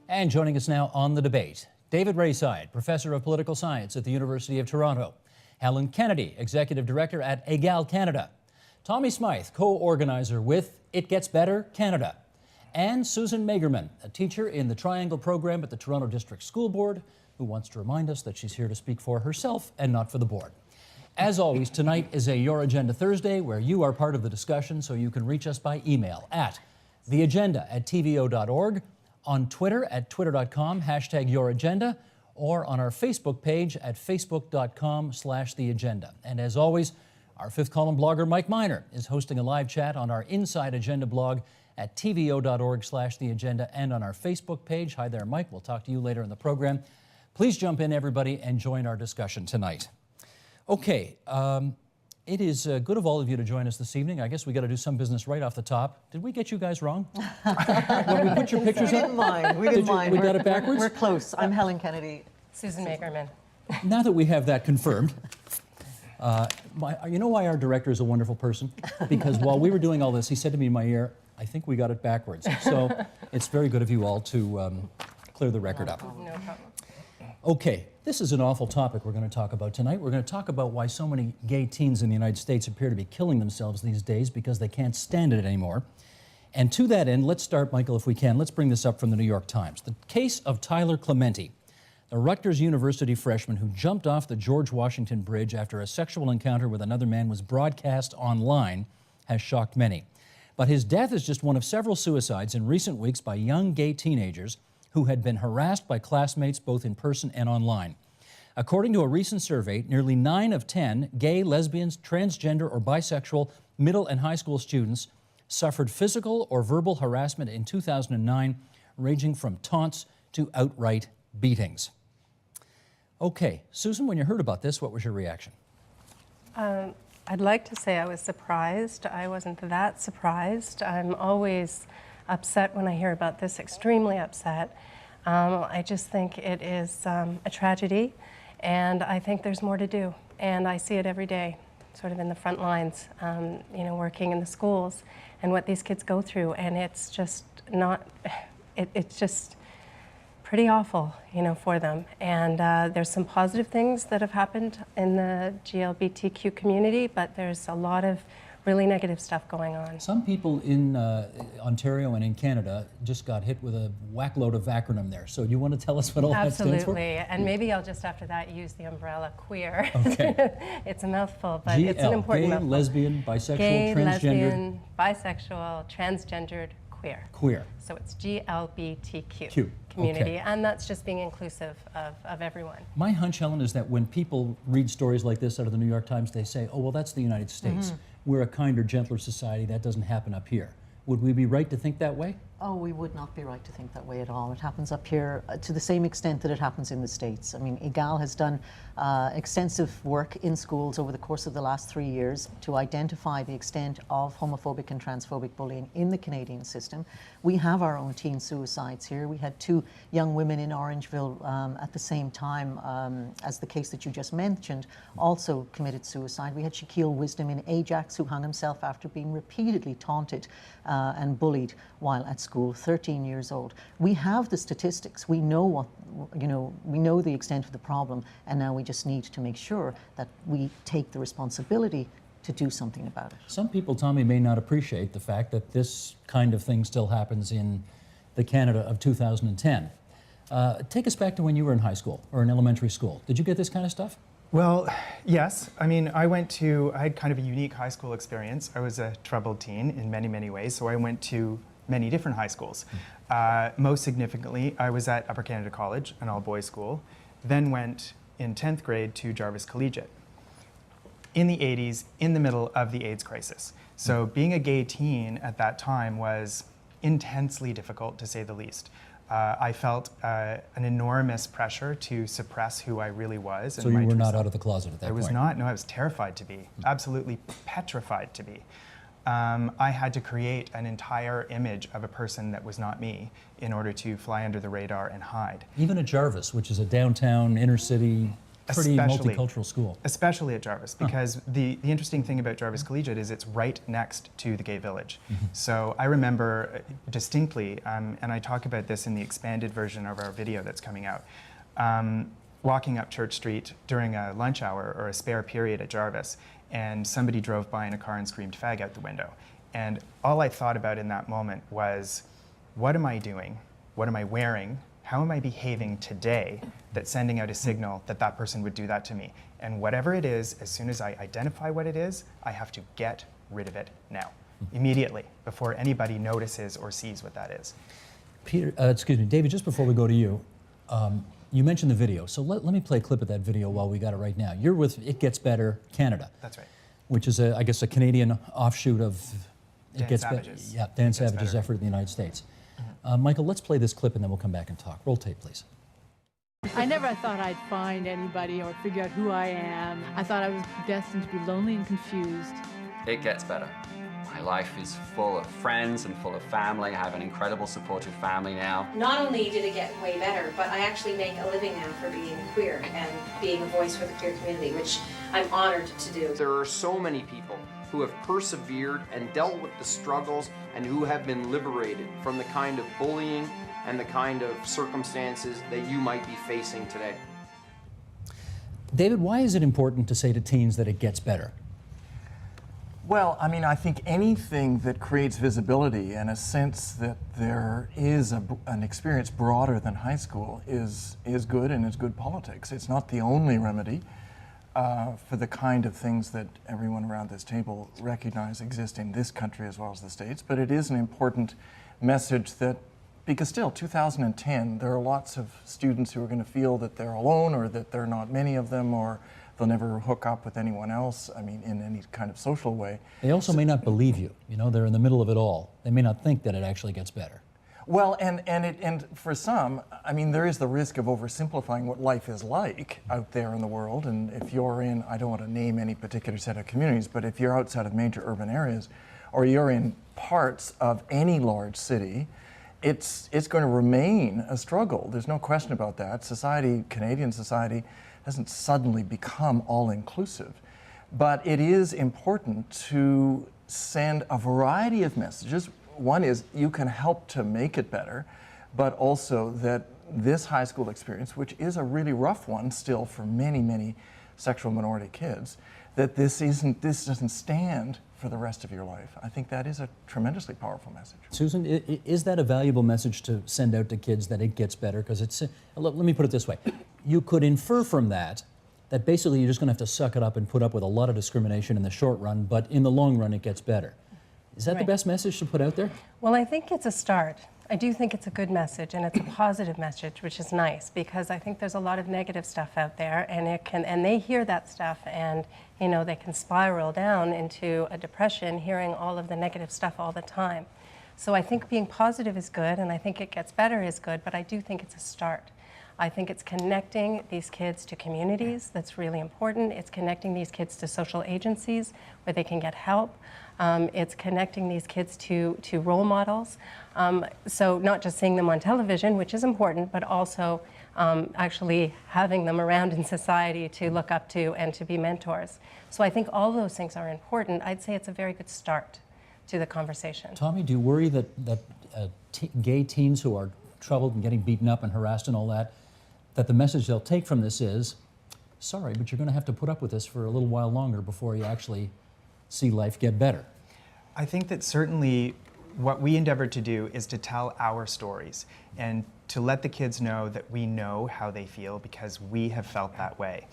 And joining us now on the debate, David Rayside, Professor of Political Science at the University of Toronto. Helen Kennedy, Executive Director at EGAL Canada. Tommy Smythe, co-organizer with It Gets Better Canada. And Susan Magerman, a teacher in the Triangle program at the Toronto District School Board, who wants to remind us that she's here to speak for herself and not for the board. As always, tonight is a Your Agenda Thursday where you are part of the discussion, so you can reach us by email at theagenda@tvo.org, on Twitter at twitter.com, #YourAgenda, or on our Facebook page at facebook.com/theagenda. And as always, our fifth column blogger, Mike Miner, is hosting a live chat on our Inside Agenda blog at tvo.org/theagenda and on our Facebook page. Hi there, Mike. We'll talk to you later in the program. Please jump in, everybody, and join our discussion tonight. Okay, it is good of all of you to join us this evening. I guess we got to do some business right off the top. Did we get you guys wrong? When we put your pictures We up? didn't mind. We didn't mind. We got it backwards? We're close. I'm Helen Kennedy. Susan Magerman. Now that we have that confirmed, you know why our director is a wonderful person? Because while we were doing all this, he said to me in my ear, I think we got it backwards. So it's very good of you all to clear the record up. No problem. Okay, this is an awful topic we're going to talk about tonight. We're going to talk about why so many gay teens in the United States appear to be killing themselves these days because they can't stand it anymore. And to that end, let's start, Michael, if we can. Let's bring this up from the New York Times. The case of Tyler Clementi, the Rutgers University freshman who jumped off the George Washington Bridge after a sexual encounter with another man was broadcast online, has shocked many. But his death is just one of several suicides in recent weeks by young gay teenagers who had been harassed by classmates both in person and online. According to a recent survey, nearly 9 of 10 gay, lesbians, transgender, or bisexual middle and high school students suffered physical or verbal harassment in 2009, ranging from taunts to outright beatings. Okay, Susan, when you heard about this, what was your reaction? I'd like to say I was surprised. I wasn't that surprised. I'm always upset when I hear about this, extremely upset. I just think it is a tragedy, and I think there's more to do. And I see it every day, sort of in the front lines, working in the schools, and what these kids go through. And it's just not, it's just pretty awful, for them. And there's some positive things that have happened in the GLBTQ community, but there's a lot of really negative stuff going on. Some people in Ontario and in Canada just got hit with a whack-load of acronym there. So you want to tell us what all that stands for? Absolutely, and maybe I'll just after that use the umbrella queer. Okay. It's a mouthful, but it's an important gay, mouthful. lesbian, bisexual, Gay, transgendered. lesbian, bisexual, transgendered, queer. Queer. So it's GLBTQ Q. community, Okay. and that's just being inclusive of everyone. My hunch, Helen, is that when people read stories like this out of the New York Times, they say, oh, well, that's the United States. We're a kinder, gentler society. That doesn't happen up here. Would we be right to think that way? Oh, we would not be right to think that way at all. It happens up here to the same extent that it happens in the States. I mean, EGAL has done extensive work in schools over the course of the last 3 years to identify the extent of homophobic and transphobic bullying in the Canadian system. We have our own teen suicides here. We had 2 young women in Orangeville at the same time as the case that you just mentioned also committed suicide. We had Shaquille Wisdom in Ajax who hung himself after being repeatedly taunted and bullied while at school, 13 years old. We have the statistics. We know what, we know the extent of the problem, and now we just need to make sure that we take the responsibility to do something about it. Some people, Tommy, may not appreciate the fact that this kind of thing still happens in the Canada of 2010. Take us back to when you were in high school or in elementary school. Did you get this kind of stuff? Well, yes. I mean, I had kind of a unique high school experience. I was a troubled teen in many, many ways, so I went to many different high schools. Most significantly, I was at Upper Canada College, an all-boys school, then went in 10th grade to Jarvis Collegiate. In the 80s, in the middle of the AIDS crisis. So being a gay teen at that time was intensely difficult, to say the least. I felt an enormous pressure to suppress who I really was. So you were not out of the closet at that point? I was not. No, I was terrified to be, absolutely petrified to be. I had to create an entire image of a person that was not me in order to fly under the radar and hide. Even at Jarvis, which is a downtown, inner city pretty Especially- multicultural school. Especially at Jarvis, because the interesting thing about Jarvis Collegiate is it's right next to the gay village. So I remember distinctly, and I talk about this in the expanded version of our video that's coming out, walking up Church Street during a lunch hour or a spare period at Jarvis, and somebody drove by in a car and screamed "fag" out the window. And all I thought about in that moment was, what am I doing? What am I wearing? How am I behaving today that's sending out a signal that that person would do that to me? And whatever it is, as soon as I identify what it is, I have to get rid of it now, immediately, before anybody notices or sees what that is. Peter, excuse me, David, just before we go to you, you mentioned the video. So let me play a clip of that video while we got it right now. You're with It Gets Better Canada. That's right. Which is, I guess, a Canadian offshoot of Dan Savage's Yeah, Dan It Gets Savage's Better. effort in the United States. Michael, let's play this clip and then we'll come back and talk. Roll tape, please. I never thought I'd find anybody or figure out who I am. I thought I was destined to be lonely and confused. It gets better. My life is full of friends and full of family. I have an incredible supportive family now. Not only did it get way better, but I actually make a living now for being queer and being a voice for the queer community, which I'm honored to do. There are so many people who have persevered and dealt with the struggles and who have been liberated from the kind of bullying and the kind of circumstances that you might be facing today. David, why is it important to say to teens that it gets better? Well, I mean, I think anything that creates visibility and a sense that there is an experience broader than high school is good, and is good politics. It's not the only remedy for the kind of things that everyone around this table recognize exist in this country as well as the States, but it is an important message that, because still, 2010, there are lots of students who are going to feel that they're alone, or that there are not many of them, or they'll never hook up with anyone else, I mean, in any kind of social way. They also may not believe you. You know, they're in the middle of it all. They may not think that it actually gets better. Well, and for some, I mean, there is the risk of oversimplifying what life is like out there in the world. And if you're in, I don't want to name any particular set of communities, but if you're outside of major urban areas, or you're in parts of any large city, it's going to remain a struggle. There's no question about that. Society, Canadian society, doesn't suddenly become all-inclusive. But it is important to send a variety of messages. One is you can help to make it better, but also that this high school experience, which is a really rough one still for many, many sexual minority kids, that this doesn't stand for the rest of your life. I think that is a tremendously powerful message. Susan, is that a valuable message to send out to kids, that it gets better? Because it's, let me put it this way. You could infer from that basically you're just going to have to suck it up and put up with a lot of discrimination in the short run, but in the long run it gets better. Is that the Right. best message to put out there? Well, I think it's a start. I do think it's a good message, and it's a positive message, which is nice, because I think there's a lot of negative stuff out there, and they hear that stuff, and you know, they can spiral down into a depression hearing all of the negative stuff all the time. So I think being positive is good, and I think it gets better is good, but I do think it's a start. I think it's connecting these kids to communities. That's really important. It's connecting these kids to social agencies where they can get help. It's connecting these kids to role models. So not just seeing them on television, which is important, but also actually having them around in society to look up to and to be mentors. So I think all those things are important. I'd say it's a very good start to the conversation. Tommy, do you worry that gay teens who are troubled and getting beaten up and harassed and all that the message they'll take from this is, sorry, but you're going to have to put up with this for a little while longer before you actually see life get better? I think that certainly what we endeavored to do is to tell our stories and to let the kids know that we know how they feel because we have felt that way.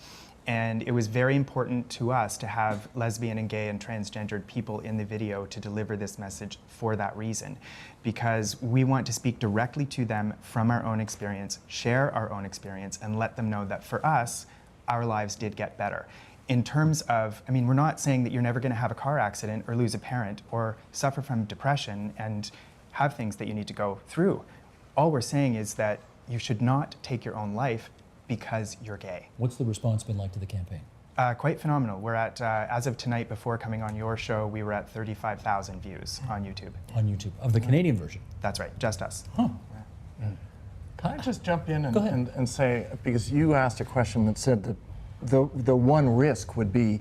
And it was very important to us to have lesbian and gay and transgendered people in the video to deliver this message for that reason, because we want to speak directly to them from our own experience, share our own experience, and let them know that for us, our lives did get better. In terms of, I mean, we're not saying that you're never going to have a car accident or lose a parent or suffer from depression and have things that you need to go through. All we're saying is that you should not take your own life because you're gay. What's the response been like to the campaign? Quite phenomenal. We're at, as of tonight, before coming on your show, we were at 35,000 views on YouTube. On YouTube, of the Canadian version? That's right, just us. Huh. Can I just jump in Go ahead. and say, because you asked a question that said that the one risk would be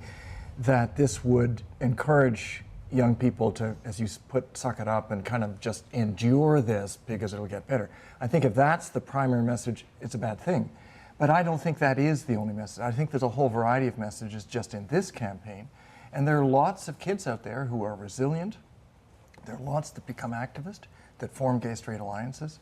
that this would encourage young people to, as you put, suck it up and kind of just endure this because it'll get better. I think if that's the primary message, it's a bad thing. But I don't think that is the only message. I think there's a whole variety of messages just in this campaign. And there are lots of kids out there who are resilient. There are lots that become activists, that form gay-straight alliances.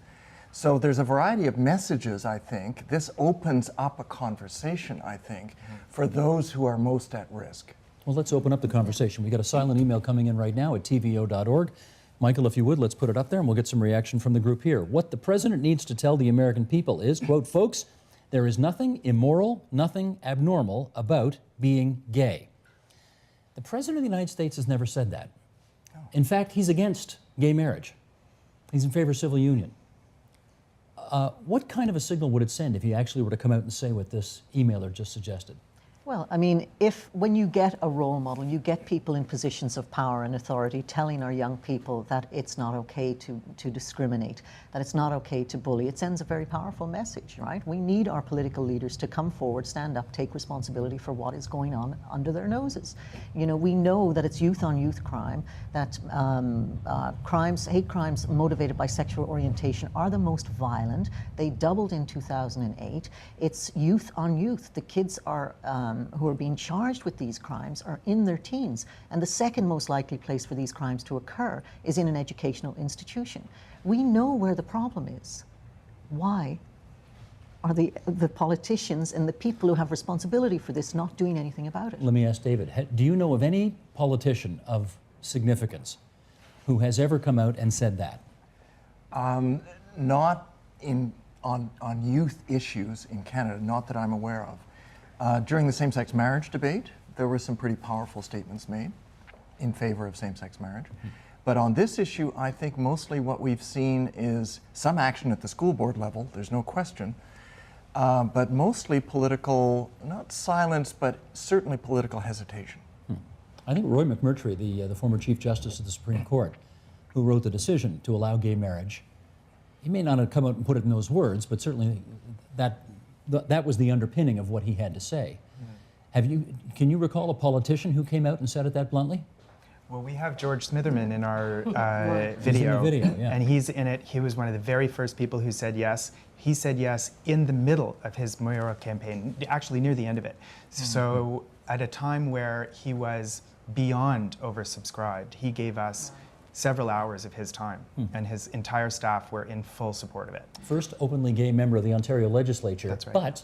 So there's a variety of messages, I think. This opens up a conversation, I think, for those who are most at risk. Well, let's open up the conversation. We got a silent email coming in right now at tvo.org. Michael, if you would, let's put it up there and we'll get some reaction from the group here. What the president needs to tell the American people is, quote, folks, there is nothing immoral, nothing abnormal about being gay. The president of the United States has never said that. In fact, he's against gay marriage. He's in favor of civil union. What kind of a signal would it send if he actually were to come out and say what this emailer just suggested? Well, I mean, when you get a role model, you get people in positions of power and authority telling our young people that it's not okay to discriminate, that it's not okay to bully, it sends a very powerful message, right? We need our political leaders to come forward, stand up, take responsibility for what is going on under their noses. You know, we know that it's youth-on-youth crime, that hate crimes motivated by sexual orientation are the most violent. They doubled in 2008. It's youth-on-youth. The kids are who are being charged with these crimes are in their teens. And the second most likely place for these crimes to occur is in an educational institution. We know where the problem is. Why are the politicians and the people who have responsibility for this not doing anything about it? Let me ask David, do you know of any politician of significance who has ever come out and said that? Not on youth issues in Canada, not that I'm aware of. During the same-sex marriage debate, there were some pretty powerful statements made in favor of same-sex marriage. But on this issue, I think mostly what we've seen is some action at the school board level, there's no question, but mostly political, not silence, but certainly political hesitation. I think Roy McMurtry, the former Chief Justice of the Supreme Court, who wrote the decision to allow gay marriage, he may not have come out and put it in those words, but certainly that was the underpinning of what he had to say. Can you recall a politician who came out and said it that bluntly? Well, we have George Smitherman in our video. He's in the video, yeah. And he's in it. He was one of the very first people who said yes. He said yes in the middle of his mayoral campaign, actually near the end of it. So at a time where he was beyond oversubscribed, he gave us several hours of his time, and his entire staff were in full support of it. First openly gay member of the Ontario Legislature, That's right. But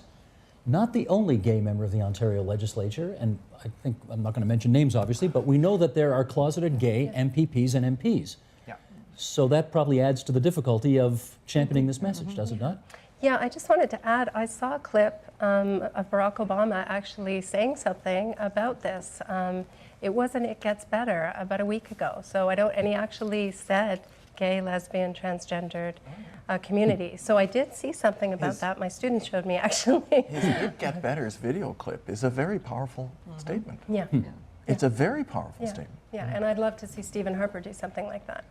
not the only gay member of the Ontario Legislature, and I think, I'm not going to mention names obviously, but we know that there are closeted gay MPPs and MPs. Yeah. So that probably adds to the difficulty of championing this message, does it not? Yeah, I just wanted to add, I saw a clip of Barack Obama actually saying something about this. It wasn't It Gets Better about a week ago. So and he actually said gay, lesbian, transgendered community. So I did see something about that. My students showed me actually. His It Get Better's video clip is a very powerful statement. Yeah. It's a very powerful statement. Yeah, and I'd love to see Stephen Harper do something like that.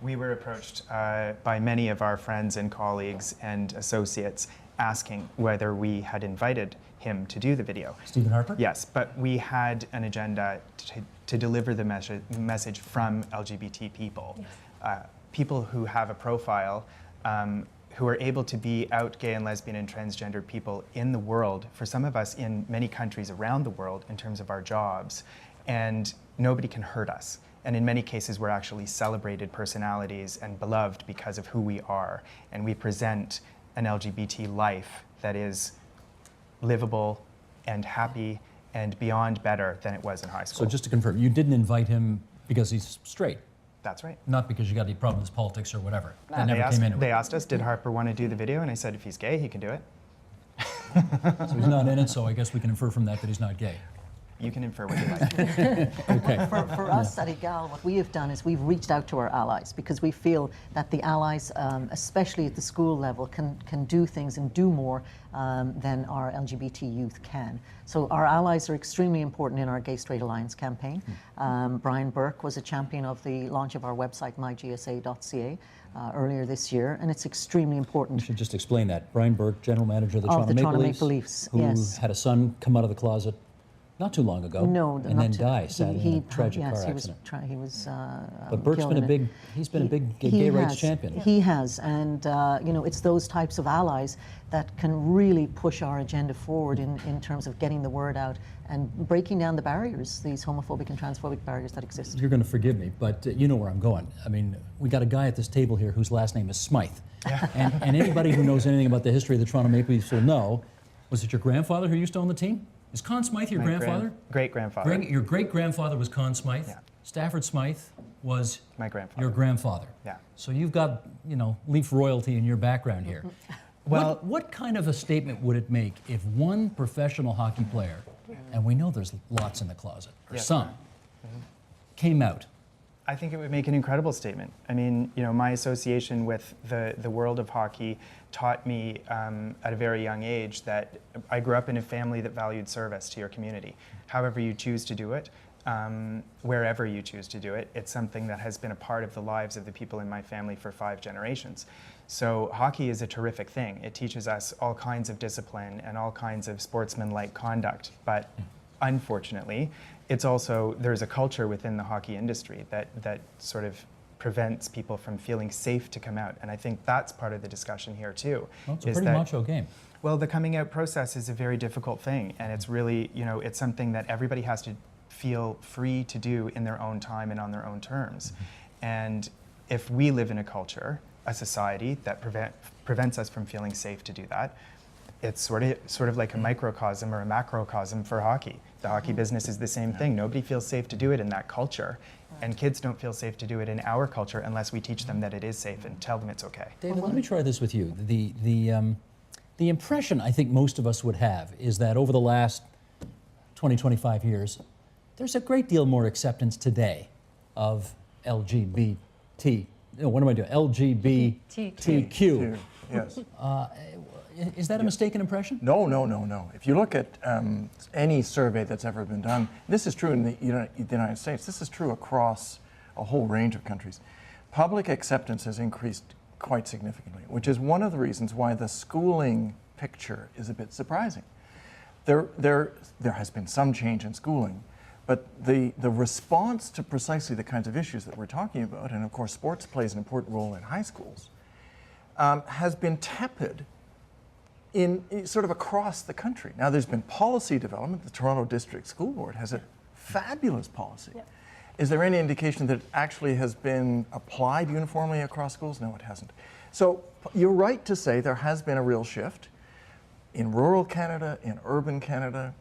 We were approached by many of our friends and colleagues and associates asking whether we had invited him to do the video. Stephen Harper? Yes, but we had an agenda to deliver the message from LGBT people. Yes. People who have a profile, who are able to be out gay and lesbian and transgender people in the world, for some of us in many countries around the world in terms of our jobs, and nobody can hurt us. And in many cases, we're actually celebrated personalities and beloved because of who we are. And we present an LGBT life that is livable and happy and beyond better than it was in high school. So just to confirm, you didn't invite him because he's straight? That's right. Not because you got any problem with his politics or whatever? No, That never came into it? They asked us, did Harper want to do the video? And I said, if he's gay, he can do it. So he's not in it, so I guess we can infer from that he's not gay. You can infer what you like. Okay. For us at EGAL, what we have done is we've reached out to our allies because we feel that the allies, especially at the school level, can do things and do more than our LGBT youth can. So our allies are extremely important in our Gay Straight Alliance campaign. Brian Burke was a champion of the launch of our website, mygsa.ca. earlier this year, and it's extremely You important. should just explain that. Brian Burke, general manager of the Of Toronto the Maple Toronto Leafs, Maple Leafs, who yes. had a son come out of the closet not too long ago, No, and not then to- die sadly in a tragic yes, car he was accident. he was. But Burke's killed been in a it. big, he's been a big He gay rights has. champion. He has, and you know, it's those types of allies that can really push our agenda forward in terms of getting the word out and breaking down the barriers, these homophobic and transphobic barriers that exist. You're going to forgive me, but you know where I'm going. I mean, we got a guy at this table here whose last name is Smythe. And anybody who knows anything about the history of the Toronto Maple Leafs will know, was it your grandfather who used to own the team? Is Conn Smythe your grandfather? Great-grandfather. Your great-grandfather was Conn Smythe. Yeah. Stafford Smythe was My grandfather. your grandfather. Yeah. So you've got, you know, Leaf royalty in your background here. Well- what kind of a statement would it make if one professional hockey player, and we know there's lots in the closet, or Yes. some, came out? I think it would make an incredible statement. I mean, you know, my association with the world of hockey taught me at a very young age that I grew up in a family that valued service to your community. However you choose to do it, wherever you choose to do it, it's something that has been a part of the lives of the people in my family for 5 generations. So hockey is a terrific thing. It teaches us all kinds of discipline and all kinds of sportsmanlike conduct, but unfortunately, it's also, there's a culture within the hockey industry that sort of prevents people from feeling safe to come out. And I think that's part of the discussion here too. Well, it's a is pretty that- macho game. Well, the coming out process is a very difficult thing, and it's really, you know, it's something that everybody has to feel free to do in their own time and on their own terms. And if we live in a culture, a society that prevents us from feeling safe to do that, it's sort of like a microcosm or a macrocosm for hockey. The hockey business is the same thing. Nobody feels safe to do it in that culture, and kids don't feel safe to do it in our culture unless we teach them that it is safe and tell them it's okay. David, let me try this with you. The impression I think most of us would have is that over the last 20, 25 years, there's a great deal more acceptance today of LGBT, no, what am I doing? LGBTQ. Yes. Is that a mistaken impression? No, no, no, no. If you look at any survey that's ever been done, this is true in the United States, this is true across a whole range of countries. Public acceptance has increased quite significantly, which is one of the reasons why the schooling picture is a bit surprising. There has been some change in schooling, but the response to precisely the kinds of issues that we're talking about, and of course sports plays an important role in high schools, has been tepid in sort of across the country. Now there's been policy development. The Toronto District School Board has a fabulous policy. Yeah. Is there any indication that it actually has been applied uniformly across schools? No, it hasn't. So you're right to say there has been a real shift. In rural Canada, in urban Canada,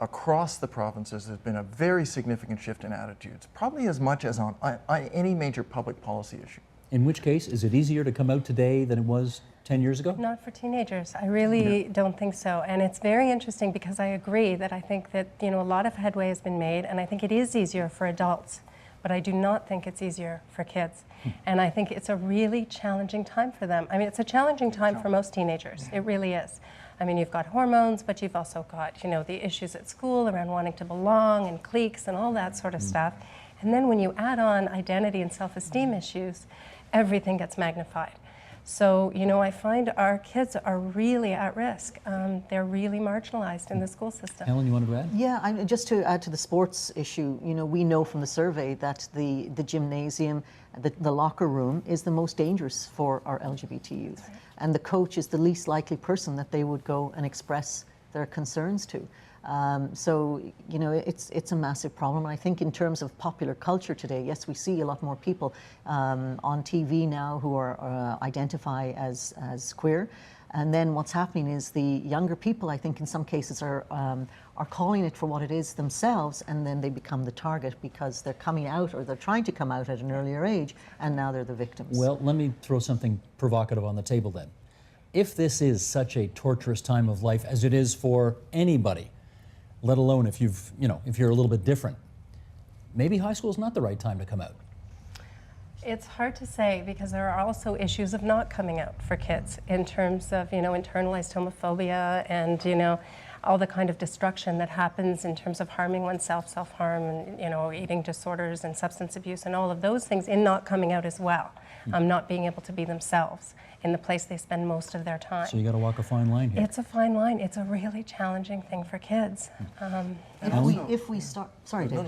across the provinces, there's been a very significant shift in attitudes, probably as much as on any major public policy issue. In which case, is it easier to come out today than it was 10 years ago? Not for teenagers. I really don't think so. And it's very interesting because I agree that I think that, you know, a lot of headway has been made, and I think it is easier for adults, but I do not think it's easier for kids. And I think it's a really challenging time for them. I mean, it's a challenging time for most teenagers. It really is. I mean, you've got hormones, but you've also got, you know, the issues at school around wanting to belong and cliques and all that sort of stuff. And then when you add on identity and self-esteem issues, everything gets magnified. So, you know, I find our kids are really at risk. They're really marginalized in the school system. Helen, you wanted to add? Yeah, just to add to the sports issue, you know, we know from the survey that the gymnasium, the locker room is the most dangerous for our LGBT youth. And the coach is the least likely person that they would go and express their concerns to. So, you know, it's a massive problem. And I think in terms of popular culture today, yes, we see a lot more people on TV now who are identify as queer. And then what's happening is the younger people, I think in some cases are calling it for what it is themselves, and then they become the target because they're coming out, or they're trying to come out at an earlier age, and now they're the victims. Well, let me throw something provocative on the table then. If this is such a torturous time of life as it is for anybody, let alone if if you're a little bit different, maybe high school is not the right time to come out. It's hard to say because there are also issues of not coming out for kids in terms of, you know, internalized homophobia and, you know, all the kind of destruction that happens in terms of harming oneself, self-harm, and, you know, eating disorders and substance abuse and all of those things in not coming out as well. not being able to be themselves in the place they spend most of their time. So you got to walk a fine line here. It's a fine line. It's a really challenging thing for kids. If we start, sorry, Dave.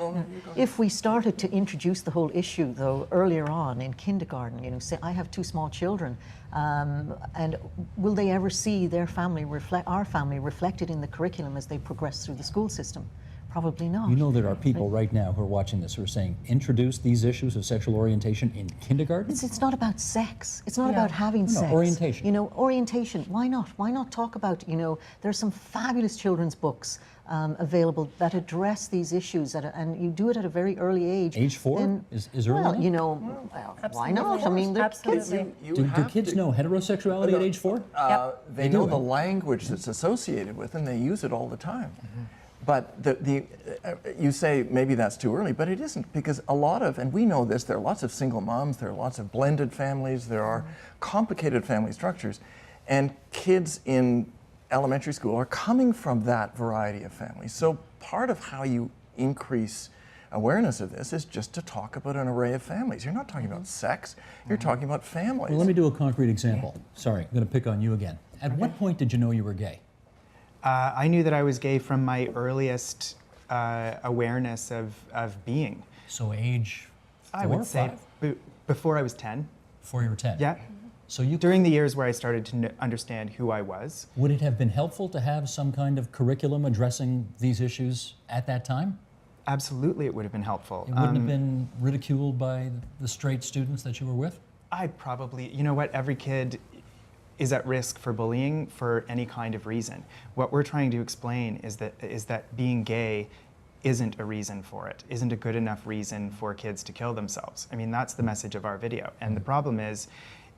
If we started to introduce the whole issue, though, earlier on in kindergarten, you know, say I have 2 small children, and will they ever see their family our family reflected in the curriculum as they progress through the school system? Probably not. You know there are people right now who are watching this who are saying, introduce these issues of sexual orientation in kindergarten? It's not about sex. It's not about having sex. Orientation. You know, orientation. Why not? Why not talk about, you know, there's some fabulous children's books available that address these issues, and you do it at a very early age. Age 4 then, is early well, enough? you know, why not? I mean, they're kids. Absolutely. Do kids know heterosexuality at age 4? They know the language that's associated with it, and they use it all the time. But you say maybe that's too early, but it isn't, because a lot of, and we know this, there are lots of single moms, there are lots of blended families, there are complicated family structures, and kids in elementary school are coming from that variety of families. So part of how you increase awareness of this is just to talk about an array of families. You're not talking about sex, you're talking about families. Well, let me do a concrete example. Sorry, I'm going to pick on you again. At what point did you know you were gay? I knew that I was gay from my earliest awareness of being. So age 4 I would or say 5? Before I was 10. Before you were 10? Yeah. So you During the years where I started to understand who I was. Would it have been helpful to have some kind of curriculum addressing these issues at that time? Absolutely, it would have been helpful. It wouldn't have been ridiculed by the straight students that you were with? I'd probably, you know what, every kid is at risk for bullying for any kind of reason. What we're trying to explain is that being gay isn't a reason for it, isn't a good enough reason for kids to kill themselves. I mean, that's the message of our video. And the problem is,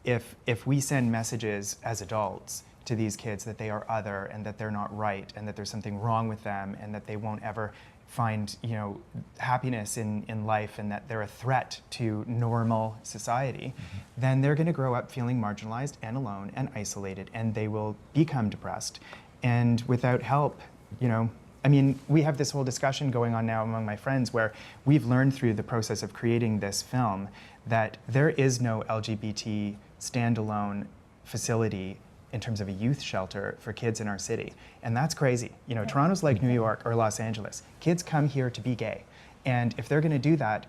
if we send messages as adults to these kids that they are other and that they're not right and that there's something wrong with them and that they won't ever find, you know, happiness in life and that they're a threat to normal society, then they're going to grow up feeling marginalized and alone and isolated, and they will become depressed. And without help, you know, I mean, we have this whole discussion going on now among my friends where we've learned through the process of creating this film that there is no LGBT standalone facility in terms of a youth shelter for kids in our city. And that's crazy. You know, Toronto's like New York or Los Angeles. Kids come here to be gay. And if they're gonna do that,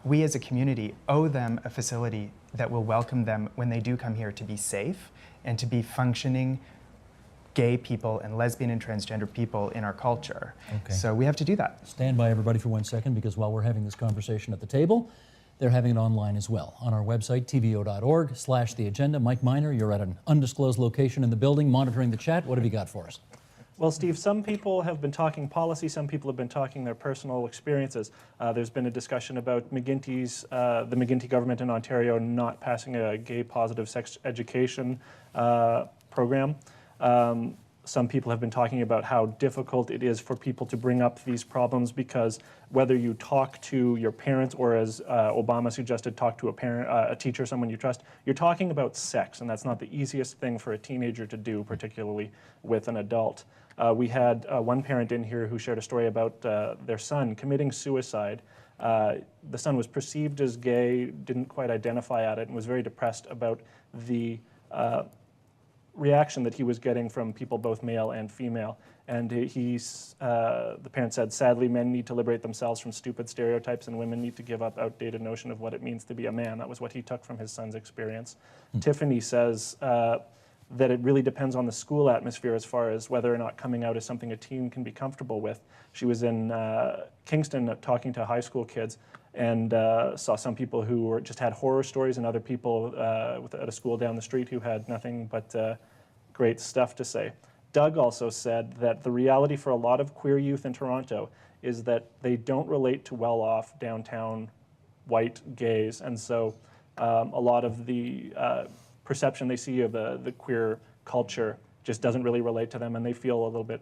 we as a community owe them a facility that will welcome them when they do come here to be safe and to be functioning gay people and lesbian and transgender people in our culture. Okay. So we have to do that. Stand by, everybody, for 1 second, because while we're having this conversation at the table, they're having it online as well on our website, tvo.org/theagenda. Mike Miner, you're at an undisclosed location in the building monitoring the chat. What have you got for us? Well, Steve, some people have been talking policy, some people have been talking their personal experiences. There's been a discussion about the McGuinty government in Ontario not passing a gay positive sex education program. Some people have been talking about how difficult it is for people to bring up these problems because whether you talk to your parents or, as Obama suggested, talk to a teacher, someone you trust, you're talking about sex, and that's not the easiest thing for a teenager to do, particularly with an adult. We had one parent in here who shared a story about their son committing suicide. The son was perceived as gay, didn't quite identify at it, and was very depressed about the reaction that he was getting from people both male and female. And the parent said, sadly, men need to liberate themselves from stupid stereotypes and women need to give up outdated notion of what it means to be a man. That was what he took from his son's experience. Tiffany says that it really depends on the school atmosphere as far as whether or not coming out is something a teen can be comfortable with. She was in Kingston talking to high school kids and saw some people who just had horror stories and other people at a school down the street who had nothing but great stuff to say. Doug also said that the reality for a lot of queer youth in Toronto is that they don't relate to well-off downtown white gays, and so a lot of the perception they see of the queer culture just doesn't really relate to them, and they feel a little bit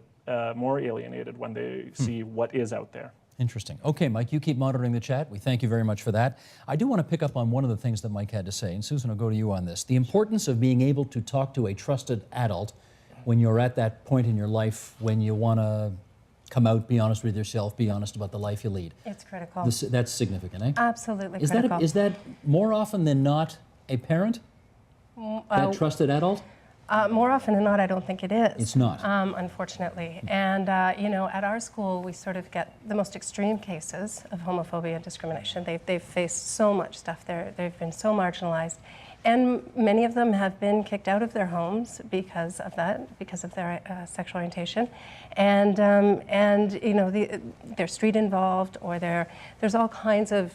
more alienated when they see what is out there. Interesting. Okay, Mike, you keep monitoring the chat. We thank you very much for that. I do want to pick up on one of the things that Mike had to say, and Susan, I'll go to you on this. The importance of being able to talk to a trusted adult when you're at that point in your life when you want to come out, be honest with yourself, be honest about the life you lead. It's critical. That's significant, eh? Absolutely Is critical. Is that more often than not a parent? That trusted adult? More often than not, I don't think it is. It's not. Unfortunately. And, you know, at our school, we sort of get the most extreme cases of homophobia and discrimination. They've faced so much stuff. They've been so marginalized. And many of them have been kicked out of their homes because of that, because of their sexual orientation. And you know, they're street involved, or there's all kinds of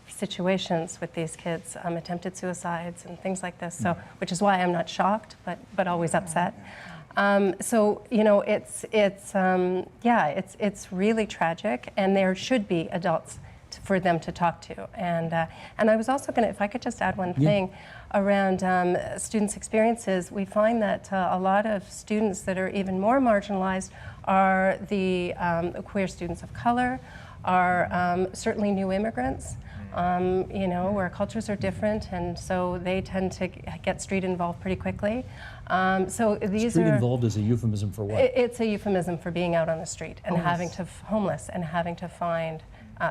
situations with these kids, attempted suicides and things like this. So, which is why I'm not shocked, but always upset. So you know, it's really tragic, and there should be adults for them to talk to. And I was also going to, if I could just add one thing around students' experiences, we find that a lot of students that are even more marginalized are the queer students of color, are certainly new immigrants. You know, where cultures are different, and so they tend to get street involved pretty quickly. So these Street involved is a euphemism for what? It's a euphemism for being out on the street and having to homeless and having to find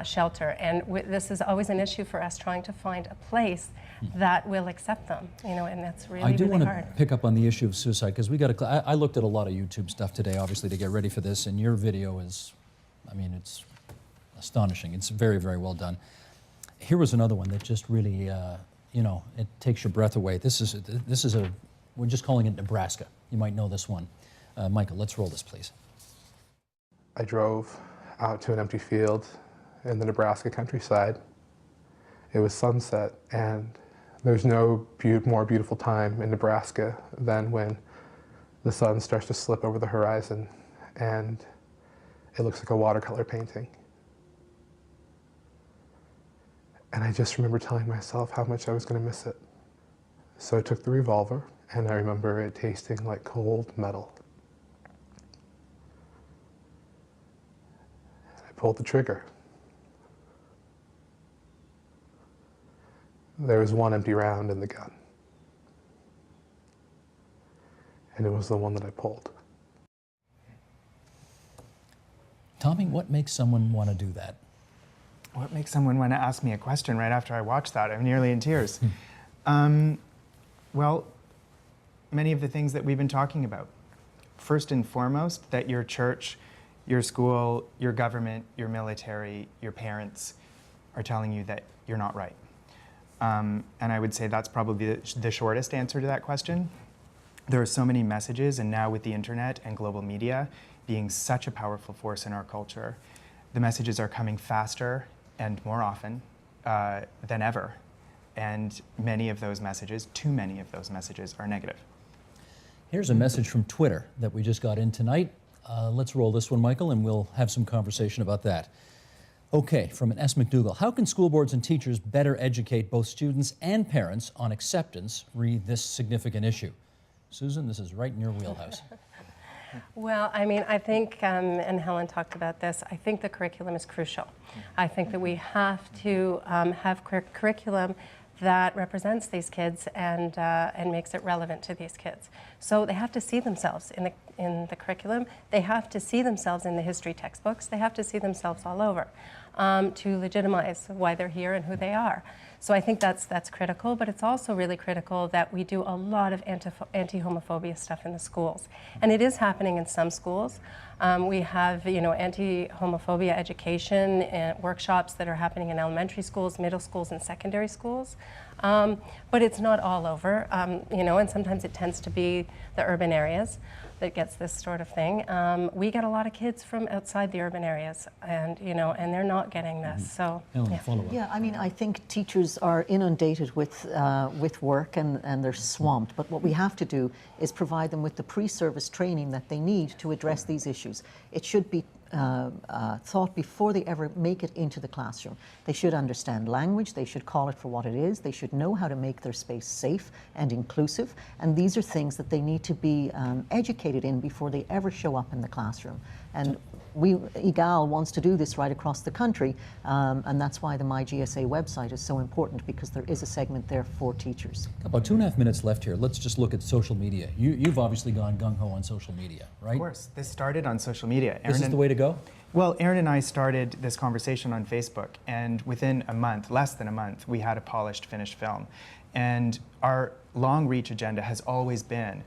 shelter. And this is always an issue for us, trying to find a place that will accept them. You know, and that's really, I do really want hard. to pick up on the issue of suicide, because we got to. I looked at a lot of YouTube stuff today, obviously, to get ready for this, and your video is, I mean, it's astonishing. It's very, very well done. Here was another one that just really, you know, it takes your breath away. This is a, we're just calling it Nebraska. You might know this one. Michael, let's roll this, please. I drove out to an empty field in the Nebraska countryside. It was sunset, and there's no more beautiful time in Nebraska than when the sun starts to slip over the horizon and it looks like a watercolor painting. And I just remember telling myself how much I was going to miss it. So I took the revolver, and I remember it tasting like cold metal. I pulled the trigger. There was one empty round in the gun. And it was the one that I pulled. Tommy, what makes someone want to do that? What makes someone want to ask me a question right after I watch that? I'm nearly in tears. Well, many of the things that we've been talking about. First and foremost, that your church, your school, your government, your military, your parents are telling you that you're not right. And I would say that's probably the shortest answer to that question. There are so many messages, and now with the internet and global media being such a powerful force in our culture, the messages are coming faster and more often than ever. And many of those messages, too many of those messages, are negative. Here's a message from Twitter that we just got in tonight. Let's roll this one, Michael, and we'll have some conversation about that. Okay, from an S. McDougall. How can school boards and teachers better educate both students and parents on acceptance re this significant issue? Susan, this is right in your wheelhouse. Well, I mean, I think, and Helen talked about this, I think the curriculum is crucial. I think that we have to have curriculum that represents these kids and makes it relevant to these kids. So they have to see themselves in the curriculum. They have to see themselves in the history textbooks. They have to see themselves all over to legitimize why they're here and who they are. So I think that's critical, but it's also really critical that we do a lot of anti-homophobia stuff in the schools. And it is happening in some schools. We have, you know, anti-homophobia education and workshops that are happening in elementary schools, middle schools, and secondary schools. But it's not all over, you know, and sometimes it tends to be the urban areas that gets this sort of thing. We get a lot of kids from outside the urban areas, and you know, and they're not getting this. So, Ellen, follow up. Yeah, I mean, I think teachers are inundated with work and they're swamped. But what we have to do is provide them with the pre-service training that they need to address these issues. It should be thought before they ever make it into the classroom. They should understand language, they should call it for what it is, they should know how to make their space safe and inclusive, and these are things that they need to be educated in before they ever show up in the classroom. And EGAL wants to do this right across the country, and that's why the MyGSA website is so important, because there is a segment there for teachers. About 2.5 minutes left here. Let's just look at social media. You've obviously gone gung-ho on social media, right? Of course, this started on social media. This is the way to go? Well, Aaron and I started this conversation on Facebook, and within a month, less than a month, we had a polished, finished film. And our long reach agenda has always been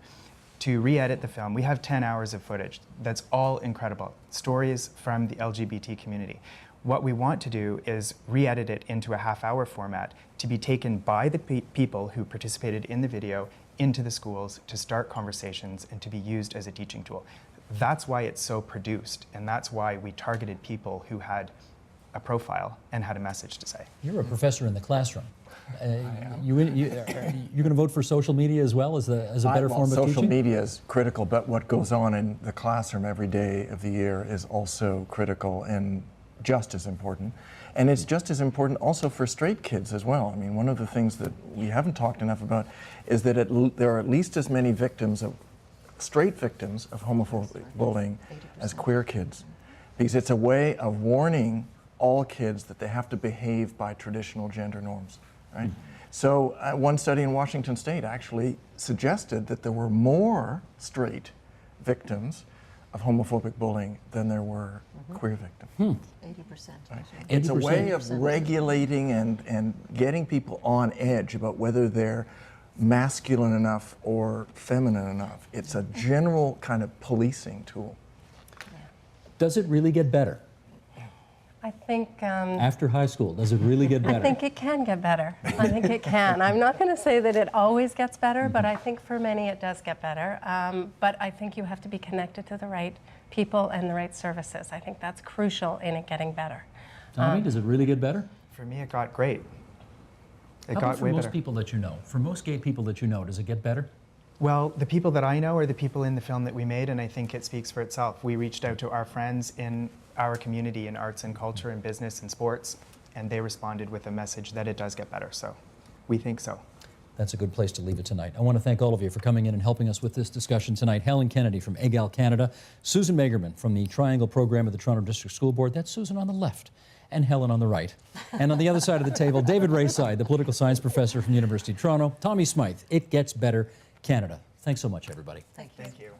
to re-edit the film. We have 10 hours of footage that's all incredible, stories from the LGBT community. What we want to do is re-edit it into a half-hour format to be taken by the people who participated in the video into the schools to start conversations and to be used as a teaching tool. That's why it's so produced, and that's why we targeted people who had a profile and had a message to say. You're a professor in the classroom. You're going to vote for social media as well as a better form of teaching? Social media is critical, but what goes on in the classroom every day of the year is also critical and just as important. And it's just as important also for straight kids as well. I mean, one of the things that we haven't talked enough about is that there are at least as many straight victims of homophobic bullying as queer kids. Because it's a way of warning all kids that they have to behave by traditional gender norms. Right? So one study in Washington State actually suggested that there were more straight victims of homophobic bullying than there were queer victims. 80%. Right? It's a way of 80%. regulating and getting people on edge about whether they're masculine enough or feminine enough. It's a general kind of policing tool. Does it really get better? I think After high school, does it really get better? I think it can get better. I think it can. I'm not going to say that it always gets better, but I think for many it does get better. But I think you have to be connected to the right people and the right services. I think that's crucial in it getting better. Tommy, does it really get better? For me, it got great. It How got about for way most better. people that you know? For most gay people that you know, does it get better? Well, the people that I know are the people in the film that we made, and I think it speaks for itself. We reached out to our friends in our community in arts and culture and business and sports, and they responded with a message that it does get better. So we think so. That's a good place to leave it tonight. I want to thank all of you for coming in and helping us with this discussion tonight. Helen Kennedy from EGAL Canada, Susan Magerman from the Triangle Program of the Toronto District School Board. That's Susan on the left and Helen on the right. And on the other side of the table, David Rayside, the political science professor from the University of Toronto. Tommy Smythe, It Gets Better Canada. Thanks so much, everybody. Thank you. Thank you.